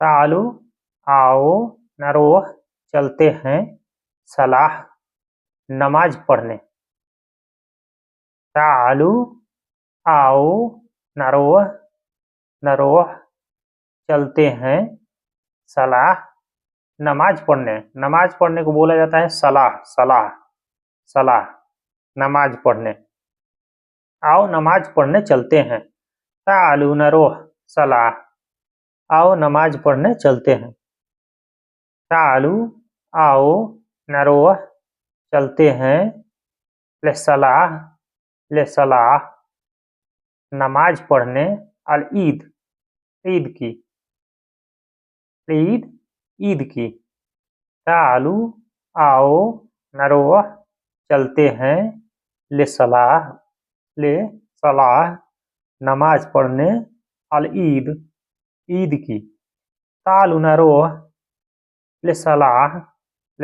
तालु आओ नरोह चलते हैं सलाह नमाज पढ़ने। तालु आओ नरोह नरोह चलते हैं सलाह नमाज पढ़ने। नमाज पढ़ने को बोला जाता है सलाह सलाह सलाह नमाज पढ़ने। आओ नमाज पढ़ने चलते हैं। तालु नरोह सलाह आओ नमाज पढ़ने चलते हैं। तालु आओ नरोह चलते हैं ले सलाह नमाज पढ़ने अल ईद ईद की ईद की। तालु आओ नरोह चलते हैं ले सलाह नमाज पढ़ने अल ईद ईद की। तालु नरोह ले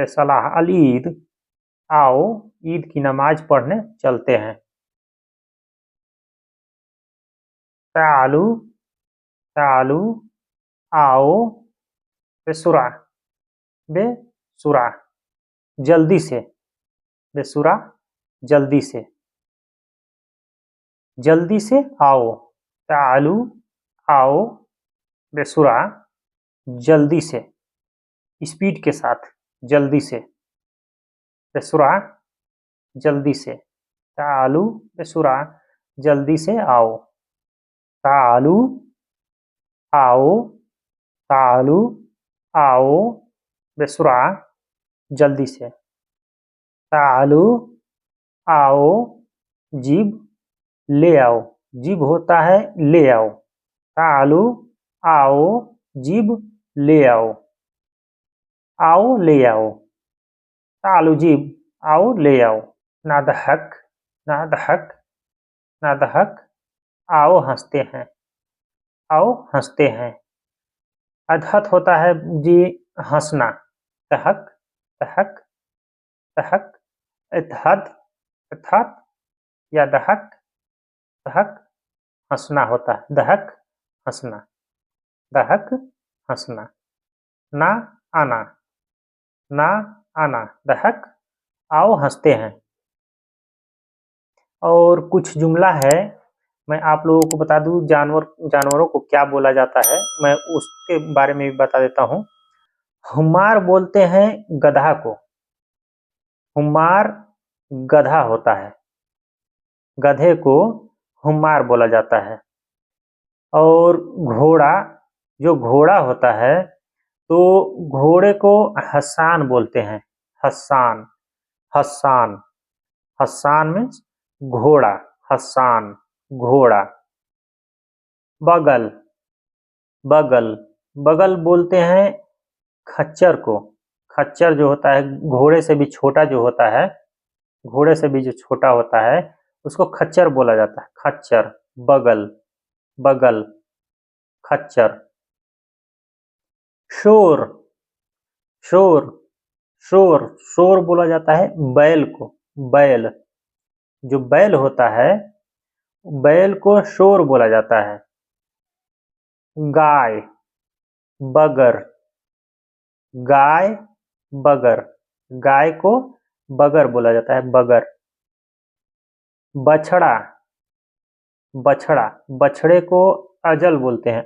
सलाह अल ईद आओ ईद की नमाज पढ़ने चलते हैं। तालु तालु आओ बेसुरा जल्दी से बेसुरा जल्दी से आओ। तालु आओ बेसुरा जल्दी से स्पीड के साथ जल्दी से बेसुरा जल्दी से। तालु बेसुरा जल्दी से आओ। तालु आओ बेसुरा जल्दी से। तालु आओ जीब ले आओ जीब होता है ले आओ। तालु आओ जीब ले आओ ले आओ। तालु जीब आओ ले आओ। नादहक आओ हंसते हैं। अधहत होता है जी हंसना। तहक अथहत या दहक हंसना होता है। दहक हंसना। ना आना दहक आओ हंसते हैं। और कुछ जुमला है मैं आप लोगों को बता दूं जानवरों को क्या बोला जाता है मैं उसके बारे में भी बता देता हूं। हुमार बोलते हैं गधा को। हुमार गधा होता है गधे को हुमार बोला जाता है। और जो घोड़ा होता है तो घोड़े को हसान बोलते हैं। हसान मीन्स घोड़ा हसान घोड़ा। बगल बोलते हैं खच्चर को। खच्चर जो होता है घोड़े से भी छोटा जो होता है उसको खच्चर बोला जाता है। खच्चर बगल खच्चर। शोर बोला जाता है बैल को। जो बैल होता है बैल को शोर बोला जाता है। गाय बगर गाय को बगर बोला जाता है बगर। बछड़े को अजल बोलते हैं।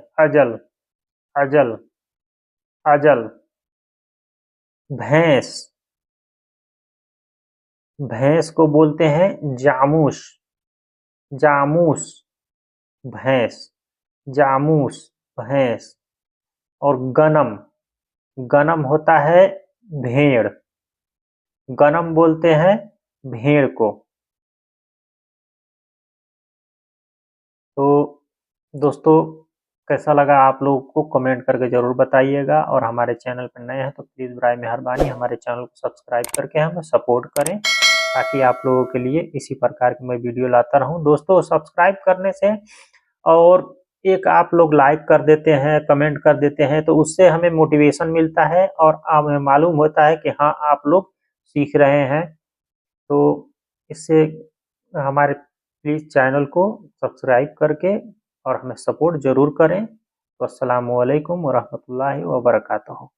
अजल। भैंस को बोलते हैं जामूस। भैंस। और गनम होता है भेड़। गनम बोलते हैं भेड़ को। तो दोस्तों कैसा लगा आप लोगों को कमेंट करके जरूर बताइएगा। और हमारे चैनल पर नए हैं तो प्लीज़ बराए मेहरबानी हमारे चैनल को सब्सक्राइब करके हमें सपोर्ट करें ताकि आप लोगों के लिए इसी प्रकार की मैं वीडियो लाता रहूं। दोस्तों सब्सक्राइब करने से और एक आप लोग लाइक कर देते हैं कमेंट कर देते हैं तो उससे हमें मोटिवेशन मिलता है और हमें मालूम होता है कि हाँ आप लोग सीख रहे हैं। तो इससे हमारे प्लीज़ चैनल को सब्सक्राइब करके और हमें सपोर्ट ज़रूर करें। तो अस्सलामु अलैकुम व रहमतुल्लाहि व बरकातहू।